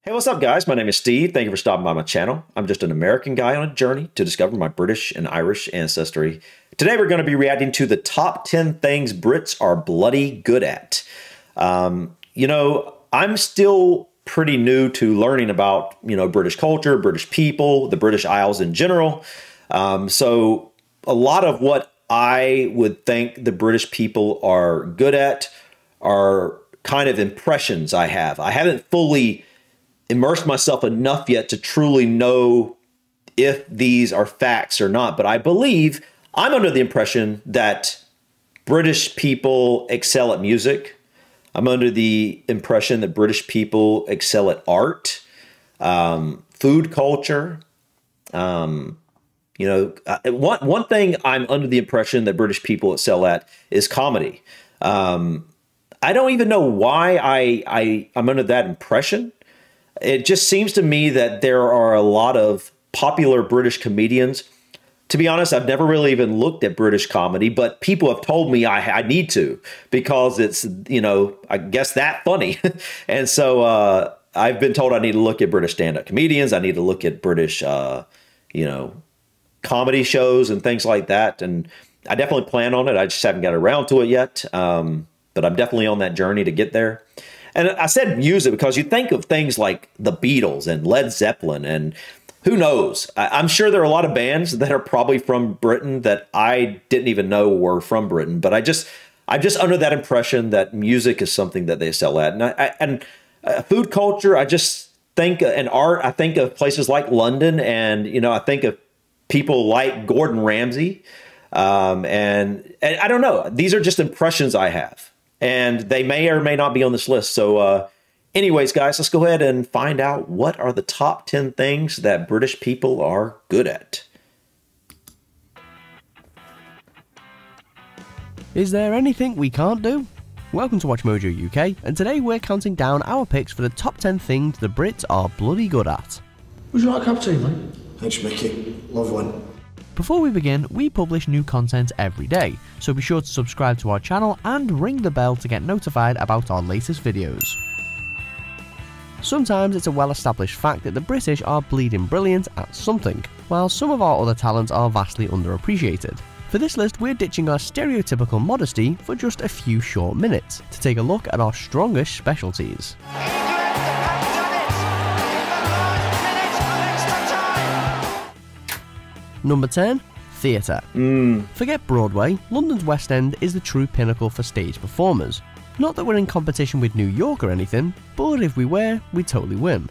Hey, what's up, guys? My name is Steve. Thank you for stopping by my channel. I'm just an American guy on a journey to discover my British and Irish ancestry. Today, we're going to be reacting to the top 10 things Brits are bloody good at. I'm still pretty new to learning about, British culture, British people, the British Isles in general. So a lot of what I would think the British people are good at are kind of impressions I have. I haven't fully immersed myself enough yet to truly know if these are facts or not. But I believe I'm under the impression that British people excel at music. I'm under the impression that British people excel at art, food culture. One thing I'm under the impression that British people excel at is comedy. I don't even know why I'm under that impression. It just seems to me that there are a lot of popular British comedians. To be honest, I've never really even looked at British comedy, but people have told me I need to because it's, I guess that funny. And so I've been told I need to look at British stand-up comedians. I need to look at British, comedy shows and things like that. And I definitely plan on it. I just haven't got around to it yet. But I'm definitely on that journey to get there. And I said music because you think of things like the Beatles and Led Zeppelin and who knows? I'm sure there are a lot of bands that are probably from Britain that I didn't even know were from Britain. But I'm just under that impression that music is something that they excel at. And food culture, I just think, and art, I think of places like London. And, I think of people like Gordon Ramsay. And I don't know. These are just impressions I have. And they may or may not be on this list. So anyways, guys, let's go ahead and find out what are the top 10 things that British people are good at. Is there anything we can't do? Welcome to Watch Mojo UK, and today we're counting down our picks for the top 10 things the Brits are bloody good at. Would you like a cup of tea, mate? Thanks, Mickey. Love one. Before we begin, we publish new content every day, so be sure to subscribe to our channel and ring the bell to get notified about our latest videos. Sometimes it's a well-established fact that the British are bleeding brilliant at something, while some of our other talents are vastly underappreciated. For this list, we're ditching our stereotypical modesty for just a few short minutes to take a look at our strongest specialties. Number 10. Theatre. Forget Broadway, London's West End is the true pinnacle for stage performers. Not that we're in competition with New York or anything, but if we were, we'd totally win.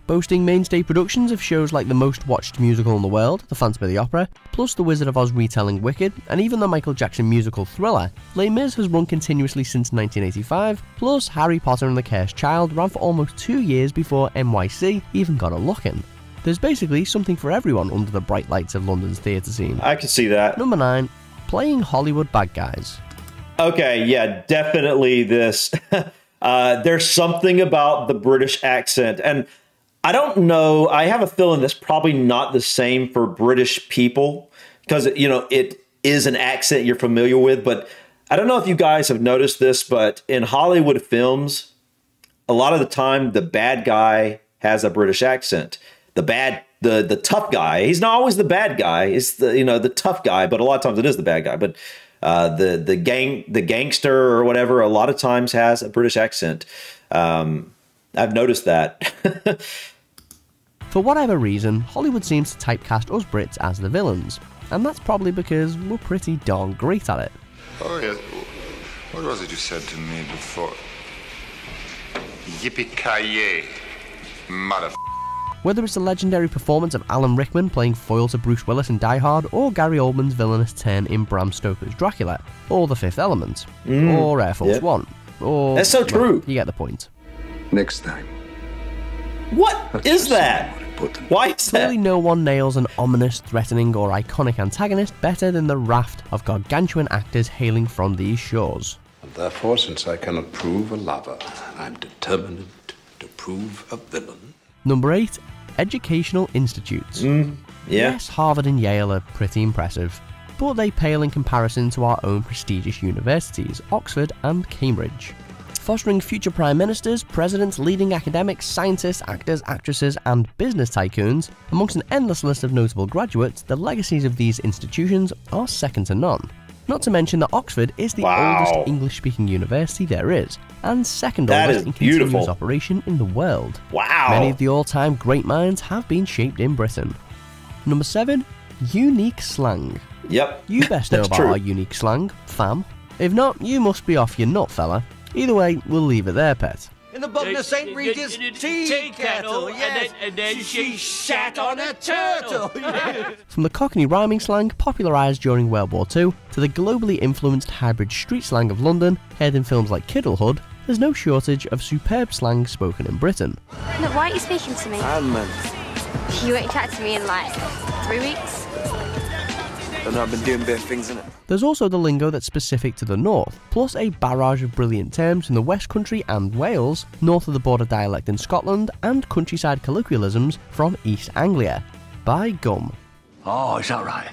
Boasting mainstay productions of shows like the most watched musical in the world, The Phantom of the Opera, plus The Wizard of Oz retelling Wicked, and even the Michael Jackson musical Thriller, Les Mis has run continuously since 1985, plus Harry Potter and the Cursed Child ran for almost 2 years before NYC even got a look in. There's basically something for everyone under the bright lights of London's theatre scene. I can see that. Number 9. Playing Hollywood bad guys. Okay, yeah, definitely this. There's something about the British accent, and I don't know. I have a feeling that's probably not the same for British people because, it is an accent you're familiar with. But I don't know if you guys have noticed this, but in Hollywood films, a lot of the time, the bad guy has a British accent. The tough guy, he's not always the bad guy. It's the tough guy, but a lot of times it is the bad guy. But the gangster or whatever, a lot of times has a British accent. I've noticed that. For whatever reason, Hollywood seems to typecast us Brits as the villains, and that's probably because we're pretty darn great at it. Oh yes, what was it you said to me before? Yippee-ki-yay, mother. Whether it's the legendary performance of Alan Rickman playing foil to Bruce Willis in Die Hard, or Gary Oldman's villainous turn in Bram Stoker's Dracula, or The Fifth Element, or Air Force One, or... That's so true. Well, you get the point. Next time. What is that? Why is that? Clearly no one nails an ominous, threatening, or iconic antagonist better than the raft of gargantuan actors hailing from these shores. Therefore, since I cannot prove a lover, I'm determined to prove a villain. Number 8. Educational institutes. Yeah. Yes, Harvard and Yale are pretty impressive, but they pale in comparison to our own prestigious universities, Oxford and Cambridge. Fostering future prime ministers, presidents, leading academics, scientists, actors, actresses, and business tycoons, amongst an endless list of notable graduates, the legacies of these institutions are second to none. Not to mention that Oxford is the oldest English-speaking university there is, and second oldest in continuous operation in the world. Wow! Many of the all-time great minds have been shaped in Britain. Number 7. Unique slang. Yep. You best know about our unique slang, fam. If not, you must be off your nut, fella. Either way, we'll leave it there, pet. In the bottom of St. Regis tea kettle, yes, and then she shat on a turtle. From the Cockney rhyming slang popularised during World War II to the globally influenced hybrid street slang of London, heard in films like Kiddlehood, there's no shortage of superb slang spoken in Britain. Look, why aren't you speaking to me? You won't chat to me in like 3 weeks? And I've been doing a bit of things in it. There's also the lingo that's specific to the north, plus a barrage of brilliant terms from the West Country and Wales, north of the border dialect in Scotland, and countryside colloquialisms from East Anglia. By gum. Oh, is that right?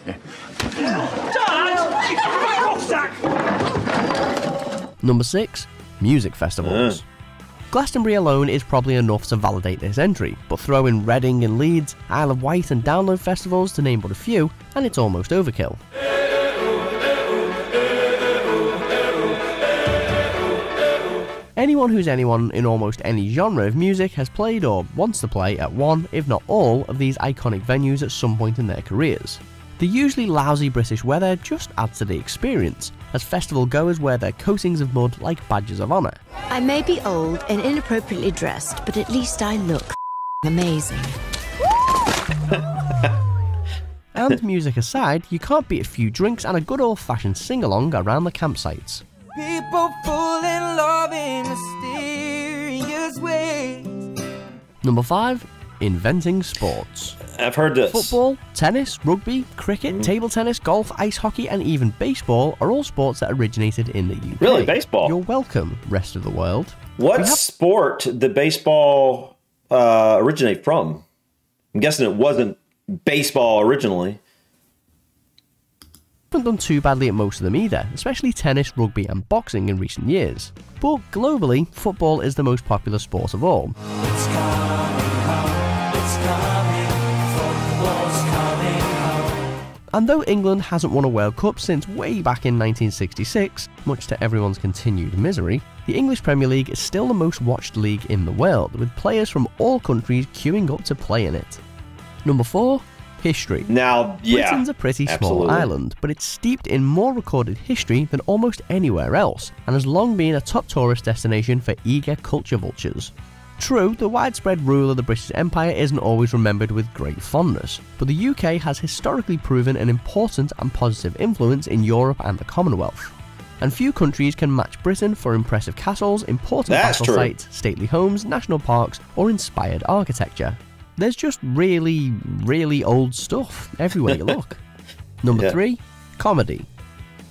Number 6. Music festivals. Glastonbury alone is probably enough to validate this entry, but throw in Reading and Leeds, Isle of Wight and Download festivals to name but a few, and it's almost overkill. Anyone who's anyone in almost any genre of music has played or wants to play at one, if not all, of these iconic venues at some point in their careers. The usually lousy British weather just adds to the experience, as festival goers wear their coatings of mud like badges of honour. I may be old and inappropriately dressed, but at least I look amazing. And music aside, you can't beat a few drinks and a good old-fashioned sing-along around the campsites. People fall in love in mysterious ways. Number 5. Inventing sports. I've heard this. Football, tennis, rugby, cricket, table tennis, golf, ice hockey, and even baseball are all sports that originated in the UK. Really? Baseball? You're welcome, rest of the world. What sport did baseball originate from? I'm guessing it wasn't baseball originally. Haven't done too badly at most of them either, especially tennis, rugby, and boxing in recent years. But globally, football is the most popular sport of all. It's coming home, it's coming, football's coming home. And though England hasn't won a World Cup since way back in 1966, much to everyone's continued misery, the English Premier League is still the most watched league in the world, with players from all countries queuing up to play in it. Number 4. History. Now, yeah, Britain's a pretty small island, but it's steeped in more recorded history than almost anywhere else, and has long been a top tourist destination for eager culture vultures. True, the widespread rule of the British Empire isn't always remembered with great fondness, but the UK has historically proven an important and positive influence in Europe and the Commonwealth. And few countries can match Britain for impressive castles, important battle sites, stately homes, national parks, or inspired architecture. There's just really, really old stuff everywhere you look. Number 3. Comedy.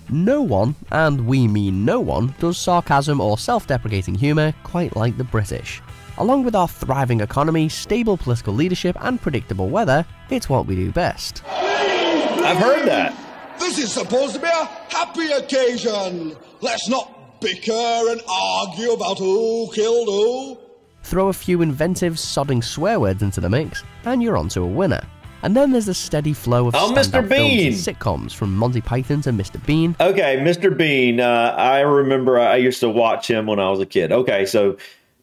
No one, and we mean no one, does sarcasm or self-deprecating humour quite like the British. Along with our thriving economy, stable political leadership and predictable weather, it's what we do best. I've heard that. This is supposed to be a happy occasion. Let's not bicker and argue about who killed who. Throw a few inventive, sodding swear words into the mix, and you're onto a winner. And then there's the steady flow of stand-up films and sitcoms, from Monty Python to Mr. Bean. Okay, Mr. Bean. I remember I used to watch him when I was a kid. Okay, so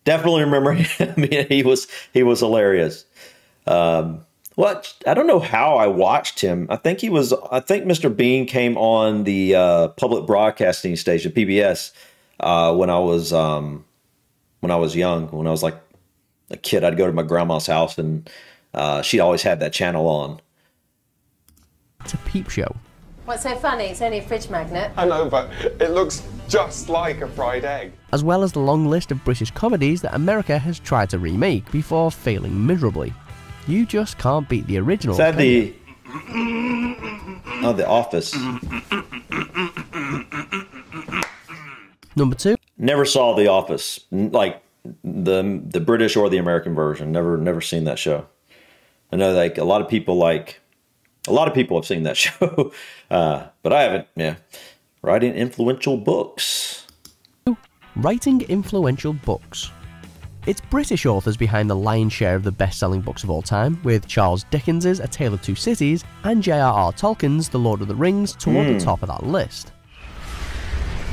definitely remember him. I mean, he was hilarious. I don't know how I watched him. I think Mr. Bean came on the public broadcasting station, PBS, when I was young. When I was like a kid, I'd go to my grandma's house and she always had that channel on. It's a peep show. What's so funny? It's only a fridge magnet. I know, but it looks just like a fried egg. As well as the long list of British comedies that America has tried to remake before failing miserably. You just can't beat the original. Is that The Office? Number 2. Never saw The Office, like the British or the American version. Never seen that show. I know like a lot of people like A lot of people have seen that show, but I haven't. Yeah, writing influential books. Writing influential books. It's British authors behind the lion's share of the best-selling books of all time, with Charles Dickens's A Tale of Two Cities and J.R.R. Tolkien's The Lord of the Rings toward the top of that list.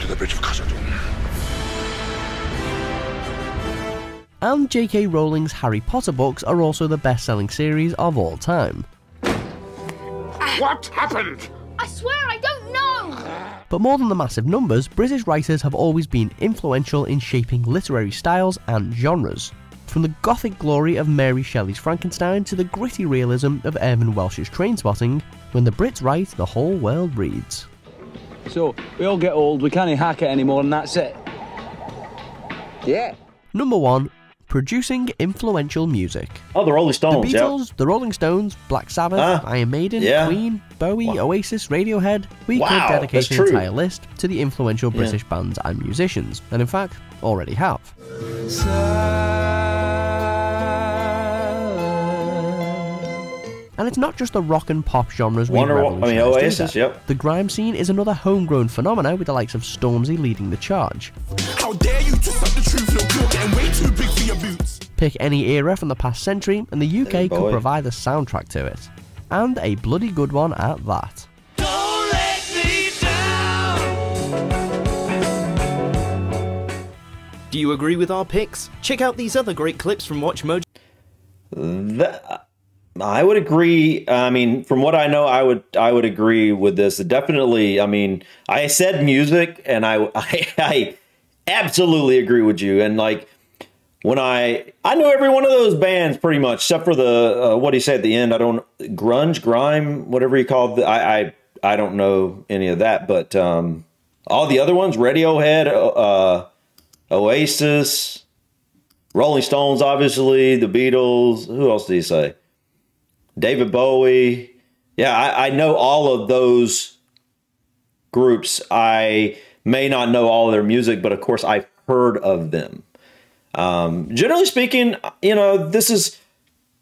To the bridge of Khazad-dûm. And J.K. Rowling's Harry Potter books are also the best-selling series of all time. What happened? I swear I don't know! But more than the massive numbers, British writers have always been influential in shaping literary styles and genres. From the gothic glory of Mary Shelley's Frankenstein to the gritty realism of Irvine Welsh's Trainspotting, when the Brits write, the whole world reads. So, we all get old, we can't hack it anymore, and that's it. Yeah. Number 1. Producing influential music. Oh, the Rolling Stones, The Beatles, the Rolling Stones, Black Sabbath, Iron Maiden, Queen, Bowie, Oasis, Radiohead. We could dedicate an entire list to the influential British bands and musicians, and in fact, already have. And it's not just the rock and pop genres we've revolutionised Oasis, either. The grime scene is another homegrown phenomena with the likes of Stormzy leading the charge. How dare you twist up the truth, look, you're getting way too big for your boots. Pick any era from the past century and the UK could provide a soundtrack to it. And a bloody good one at that. Don't let me down. Do you agree with our picks? Check out these other great clips from Watch Mojo. I would agree. I mean, from what I know, I would agree with this. Definitely. I mean, I said music, and I absolutely agree with you. And like when I know every one of those bands pretty much, except for the what he said at the end. I don't grime, whatever he called. I don't know any of that, but all the other ones, Radiohead, Oasis, Rolling Stones, obviously, the Beatles. Who else did he say? David Bowie. Yeah, I know all of those groups. I may not know all of their music, but of course I've heard of them. Generally speaking, this is,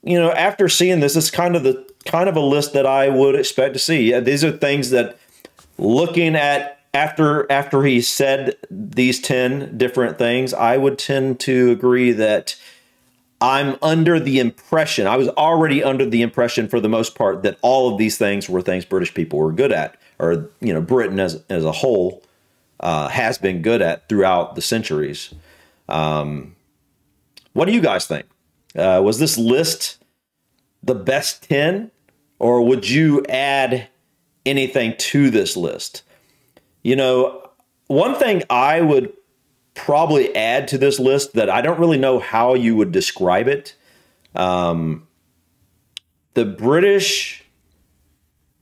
after seeing this, it's kind of a list that I would expect to see. Yeah, these are things that, looking at after he said these 10 different things, I would tend to agree that I'm under the impression, I was already under the impression for the most part, that all of these things were things British people were good at, or, Britain as a whole has been good at throughout the centuries. What do you guys think? Was this list the best 10, or would you add anything to this list? One thing I would probably add to this list that I don't really know how you would describe it. The British,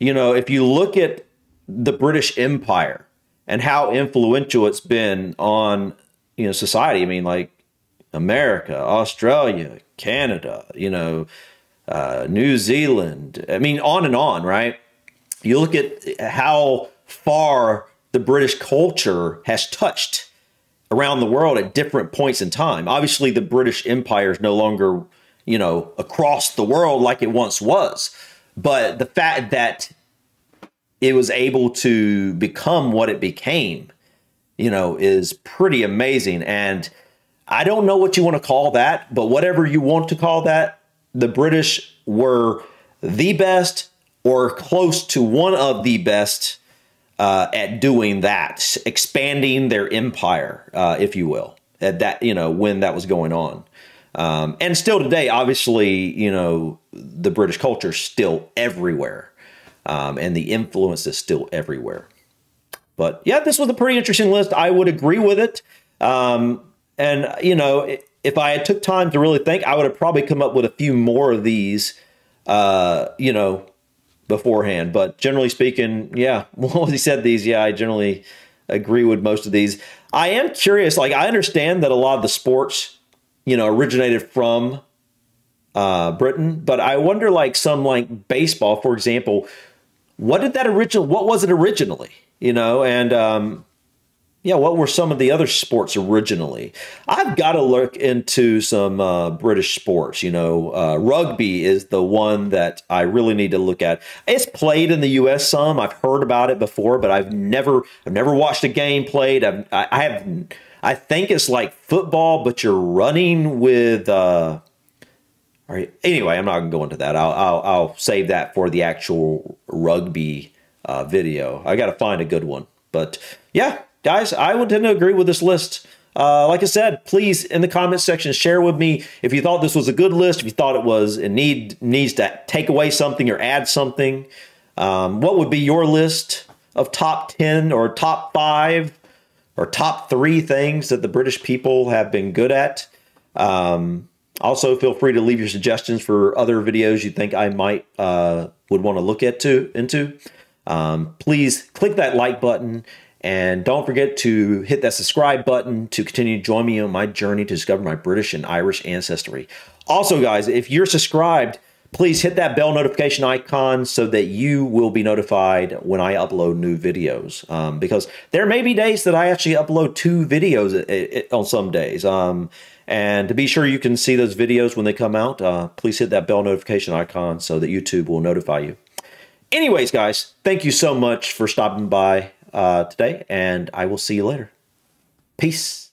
if you look at the British Empire and how influential it's been on, society. I mean, like America, Australia, Canada, New Zealand. I mean, on and on, right? You look at how far the British culture has touched around the world at different points in time. Obviously, the British Empire is no longer, across the world like it once was. But the fact that it was able to become what it became, is pretty amazing. And I don't know what you want to call that, but whatever you want to call that, the British were the best or close to one of the best at doing that, expanding their empire, if you will, at that, when that was going on. And still today, obviously, the British culture is still everywhere. And the influence is still everywhere. But yeah, this was a pretty interesting list. I would agree with it. And, if I had took time to really think, I would have probably come up with a few more of these, beforehand. But generally speaking, yeah, once he said these, yeah, I generally agree with most of these. I am curious, like, I understand that a lot of the sports, originated from Britain, but I wonder, like, some like baseball, for example, what was it originally? yeah, what were some of the other sports originally? I've got to look into some British sports. You know, rugby is the one that I really need to look at. It's played in the U.S. some. I've heard about it before, but I've never watched a game played. I think it's like football, but you're running with. All right. Anyway, I'm not going to go into that. I'll save that for the actual rugby video. I got to find a good one. But yeah. Guys, I would tend to agree with this list. Like I said, please, in the comment section, share with me if you thought this was a good list, if you thought it needs to take away something or add something. What would be your list of top 10 or top 5 or top 3 things that the British people have been good at? Also, feel free to leave your suggestions for other videos you think I might would want to look into. Please click that like button. And don't forget to hit that subscribe button to continue to join me on my journey to discover my British and Irish ancestry. Also, guys, if you're subscribed, please hit that bell notification icon so that you will be notified when I upload new videos. Because there may be days that I actually upload 2 videos on some days. And to be sure you can see those videos when they come out, please hit that bell notification icon so that YouTube will notify you. Anyways, guys, thank you so much for stopping by today, and I will see you later. Peace.